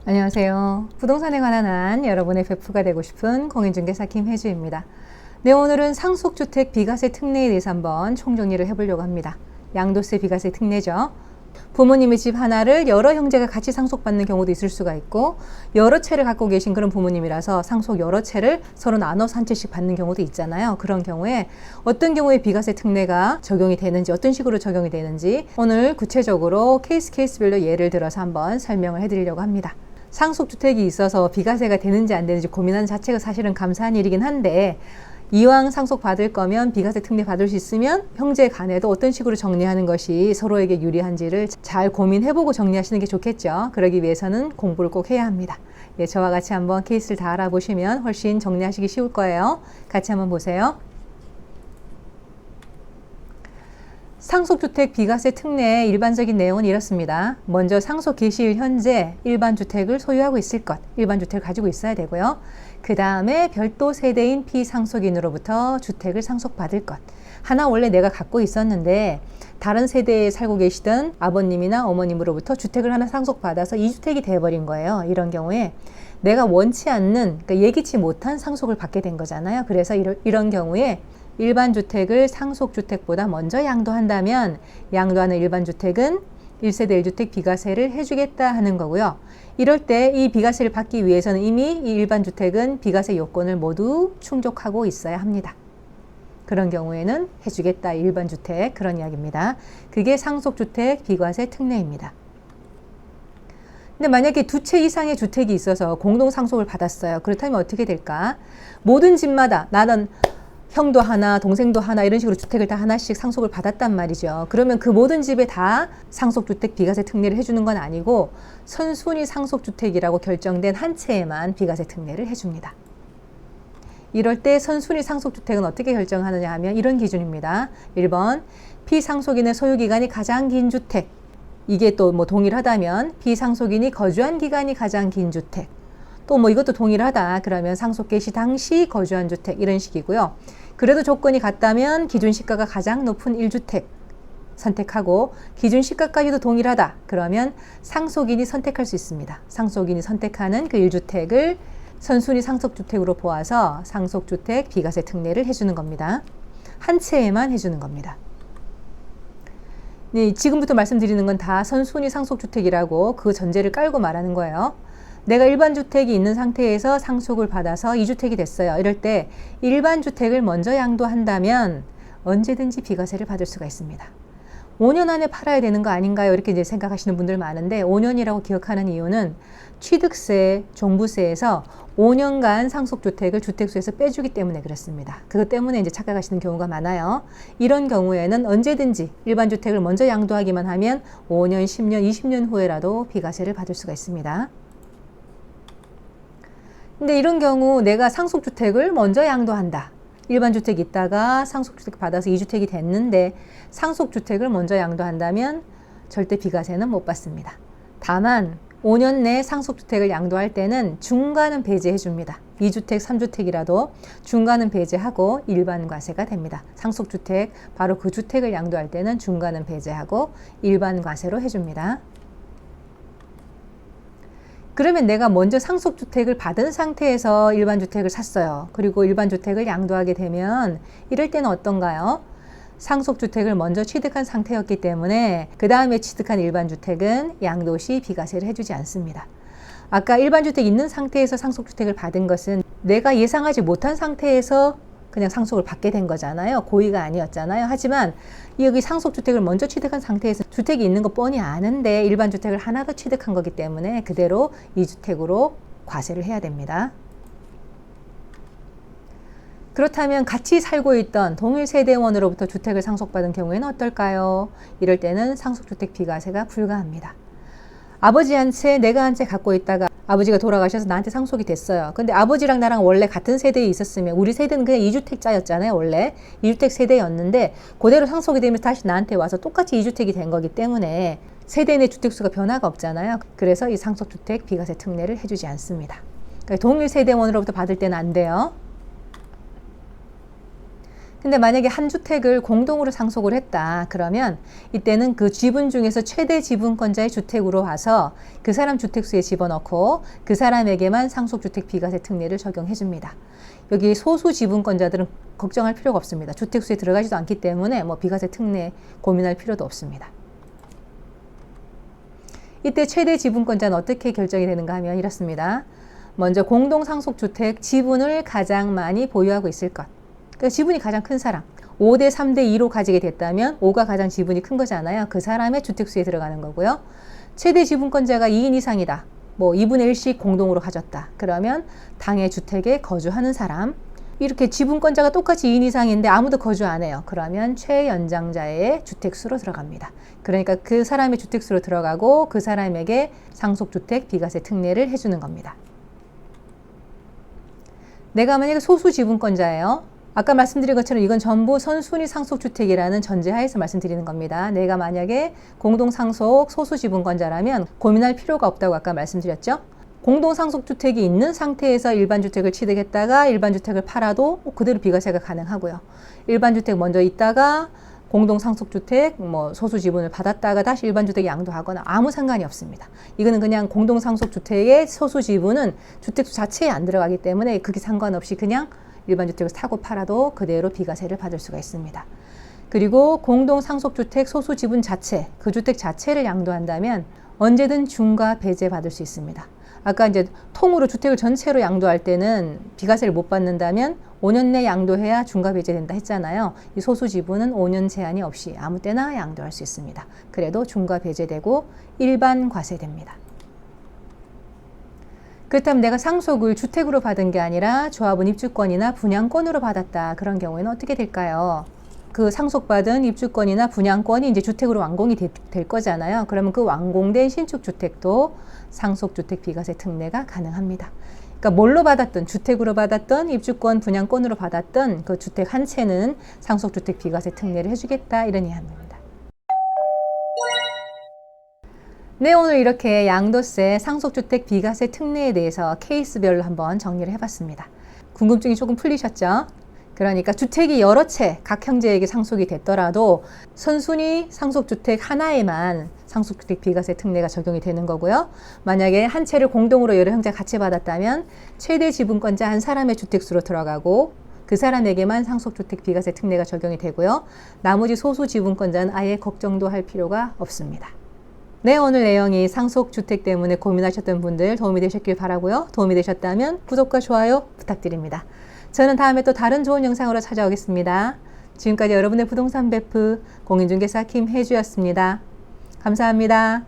안녕하세요. 부동산에 관한 한 여러분의 베프가 되고 싶은 공인중개사 김혜주입니다. 네, 오늘은 상속주택 비과세 특례에 대해서 한번 총정리를 해보려고 합니다. 양도세 비과세 특례죠. 부모님의 집 하나를 여러 형제가 같이 상속받는 경우도 있을 수가 있고, 여러 채를 갖고 계신 그런 부모님이라서 상속 여러 채를 서로 나눠서 한 채씩 받는 경우도 있잖아요. 그런 경우에 어떤 경우에 비과세 특례가 적용이 되는지, 어떤 식으로 적용이 되는지 오늘 구체적으로 케이스별로 예를 들어서 한번 설명을 해드리려고 합니다. 상속주택이 있어서 비과세가 되는지 안 되는지 고민하는 자체가 사실은 감사한 일이긴 한데, 이왕 상속 받을 거면 비과세 특례 받을 수 있으면 형제 간에도 어떤 식으로 정리하는 것이 서로에게 유리한지를 잘 고민해보고 정리하시는 게 좋겠죠. 그러기 위해서는 공부를 꼭 해야 합니다. 예, 저와 같이 한번 케이스를 다 알아보시면 훨씬 정리하시기 쉬울 거예요. 같이 한번 보세요. 상속주택 비과세 특례의 일반적인 내용은 이렇습니다. 먼저 상속 개시일 현재 일반 주택을 소유하고 있을 것, 일반 주택을 가지고 있어야 되고요. 그 다음에 별도 세대인 피상속인으로부터 주택을 상속받을 것. 하나 원래 내가 갖고 있었는데 다른 세대에 살고 계시던 아버님이나 어머님으로부터 주택을 하나 상속받아서 2주택이 돼버린 거예요. 이런 경우에 내가 원치 않는, 그러니까 예기치 못한 상속을 받게 된 거잖아요. 그래서 이런 경우에 일반 주택을 상속주택보다 먼저 양도한다면 양도하는 일반 주택은 1세대 1주택 비과세를 해주겠다 하는 거고요. 이럴 때 이 비과세를 받기 위해서는 이미 이 일반 주택은 비과세 요건을 모두 충족하고 있어야 합니다. 그런 경우에는 해주겠다, 일반 주택, 그런 이야기입니다. 그게 상속주택 비과세 특례입니다. 근데 만약에 두 채 이상의 주택이 있어서 공동 상속을 받았어요. 그렇다면 어떻게 될까? 모든 집마다 나는 형도 하나, 동생도 하나 이런 식으로 주택을 다 하나씩 상속을 받았단 말이죠. 그러면 그 모든 집에 다 상속주택 비과세 특례를 해주는 건 아니고 선순위 상속주택이라고 결정된 한 채에만 비과세 특례를 해줍니다. 이럴 때 선순위 상속주택은 어떻게 결정하느냐 하면 이런 기준입니다. 1번, 피상속인의 소유기간이 가장 긴 주택. 이게 또 뭐 동일하다면 피상속인이 거주한 기간이 가장 긴 주택. 또 뭐 이것도 동일하다 그러면 상속 개시 당시 거주한 주택 이런 식이고요. 그래도 조건이 같다면 기준 시가가 가장 높은 1주택 선택하고 기준 시가까지도 동일하다 그러면 상속인이 선택할 수 있습니다. 상속인이 선택하는 그 1주택을 선순위 상속주택으로 보아서 상속주택 비과세 특례를 해주는 겁니다. 한 채에만 해주는 겁니다. 네, 지금부터 말씀드리는 건 다 선순위 상속주택이라고 그 전제를 깔고 말하는 거예요. 내가 일반 주택이 있는 상태에서 상속을 받아서 2주택이 됐어요. 이럴 때 일반 주택을 먼저 양도한다면 언제든지 비과세를 받을 수가 있습니다. 5년 안에 팔아야 되는 거 아닌가요? 이렇게 이제 생각하시는 분들 많은데 5년이라고 기억하는 이유는 취득세, 종부세에서 5년간 상속주택을 주택수에서 빼주기 때문에 그렇습니다. 그것 때문에 이제 착각하시는 경우가 많아요. 이런 경우에는 언제든지 일반 주택을 먼저 양도하기만 하면 5년, 10년, 20년 후에라도 비과세를 받을 수가 있습니다. 근데 이런 경우 내가 상속주택을 먼저 양도한다. 일반 주택 있다가 상속주택 받아서 2주택이 됐는데 상속주택을 먼저 양도한다면 절대 비과세는 못 받습니다. 다만 5년 내 상속주택을 양도할 때는 중간은 배제해 줍니다. 2주택, 3주택이라도 중간은 배제하고 일반 과세가 됩니다. 상속주택, 바로 그 주택을 양도할 때는 중간은 배제하고 일반 과세로 해줍니다. 그러면 내가 먼저 상속주택을 받은 상태에서 일반 주택을 샀어요. 그리고 일반 주택을 양도하게 되면 이럴 때는 어떤가요? 상속주택을 먼저 취득한 상태였기 때문에 그 다음에 취득한 일반 주택은 양도 시 비과세를 해주지 않습니다. 아까 일반 주택 있는 상태에서 상속주택을 받은 것은 내가 예상하지 못한 상태에서 그냥 상속을 받게 된 거잖아요. 고의가 아니었잖아요. 하지만 여기 상속주택을 먼저 취득한 상태에서 주택이 있는 거 뻔히 아는데 일반 주택을 하나 더 취득한 거기 때문에 그대로 2주택으로 과세를 해야 됩니다. 그렇다면 같이 살고 있던 동일 세대원으로부터 주택을 상속받은 경우에는 어떨까요? 이럴 때는 상속주택 비과세가 불가합니다. 아버지 한 채, 내가 한 채 갖고 있다가 아버지가 돌아가셔서 나한테 상속이 됐어요. 근데 아버지랑 나랑 원래 같은 세대에 있었으면 우리 세대는 그냥 2주택자였잖아요. 원래 2주택 세대였는데 그대로 상속이 되면서 다시 나한테 와서 똑같이 2주택이 된 거기 때문에 세대 내 주택수가 변화가 없잖아요. 그래서 이 상속주택 비과세 특례를 해주지 않습니다. 그러니까 동일 세대원으로부터 받을 때는 안 돼요. 근데 만약에 한 주택을 공동으로 상속을 했다. 그러면 이때는 그 지분 중에서 최대 지분권자의 주택으로 와서 그 사람 주택수에 집어넣고 그 사람에게만 상속주택 비과세 특례를 적용해 줍니다. 여기 소수 지분권자들은 걱정할 필요가 없습니다. 주택수에 들어가지도 않기 때문에 뭐 비과세 특례 고민할 필요도 없습니다. 이때 최대 지분권자는 어떻게 결정이 되는가 하면 이렇습니다. 먼저 공동상속주택 지분을 가장 많이 보유하고 있을 것. 그러니까 지분이 가장 큰 사람. 5대 3대 2로 가지게 됐다면 5가 가장 지분이 큰 거잖아요. 그 사람의 주택수에 들어가는 거고요. 최대 지분권자가 2인 이상이다. 뭐 2분의 1씩 공동으로 가졌다. 그러면 당해 주택에 거주하는 사람. 이렇게 지분권자가 똑같이 2인 이상인데 아무도 거주 안 해요. 그러면 최연장자의 주택수로 들어갑니다. 그러니까 그 사람의 주택수로 들어가고 그 사람에게 상속주택 비과세 특례를 해주는 겁니다. 내가 만약에 소수 지분권자예요. 아까 말씀드린 것처럼 이건 전부 선순위 상속주택이라는 전제하에서 말씀드리는 겁니다. 내가 만약에 공동상속 소수지분권자라면 고민할 필요가 없다고 아까 말씀드렸죠. 공동상속주택이 있는 상태에서 일반주택을 취득했다가 일반주택을 팔아도 그대로 비과세가 가능하고요. 일반주택 먼저 있다가 공동상속주택 소수지분을 받았다가 다시 일반주택 양도하거나 아무 상관이 없습니다. 이거는 그냥 공동상속주택의 소수지분은 주택수 자체에 안 들어가기 때문에 그게 상관없이 그냥 일반주택을 사고 팔아도 그대로 비과세를 받을 수가 있습니다. 그리고 공동상속주택 소수지분 자체, 그 주택 자체를 양도한다면 언제든 중과 배제 받을 수 있습니다. 아까 이제 통으로 주택을 전체로 양도할 때는 비과세를 못 받는다면 5년 내 양도해야 중과 배제된다 했잖아요. 이 소수지분은 5년 제한이 없이 아무 때나 양도할 수 있습니다. 그래도 중과 배제되고 일반 과세됩니다. 그렇다면 내가 상속을 주택으로 받은 게 아니라 조합원 입주권이나 분양권으로 받았다. 그런 경우에는 어떻게 될까요? 그 상속받은 입주권이나 분양권이 이제 주택으로 완공이 될 거잖아요. 그러면 그 완공된 신축주택도 상속주택 비과세 특례가 가능합니다. 그러니까 뭘로 받았든 주택으로 받았든 입주권, 분양권으로 받았든 그 주택 한 채는 상속주택 비과세 특례를 해주겠다 이런 이야기입니다. 네, 오늘 이렇게 양도세 상속주택 비과세 특례에 대해서 케이스별로 한번 정리를 해봤습니다. 궁금증이 조금 풀리셨죠? 그러니까 주택이 여러 채 각 형제에게 상속이 됐더라도 선순위 상속주택 하나에만 상속주택 비과세 특례가 적용이 되는 거고요. 만약에 한 채를 공동으로 여러 형제가 같이 받았다면 최대 지분권자 한 사람의 주택수로 들어가고 그 사람에게만 상속주택 비과세 특례가 적용이 되고요. 나머지 소수 지분권자는 아예 걱정도 할 필요가 없습니다. 네, 오늘 내용이 상속주택 때문에 고민하셨던 분들 도움이 되셨길 바라고요. 도움이 되셨다면 구독과 좋아요 부탁드립니다. 저는 다음에 또 다른 좋은 영상으로 찾아오겠습니다. 지금까지 여러분의 부동산 베프 공인중개사 김혜주였습니다. 감사합니다.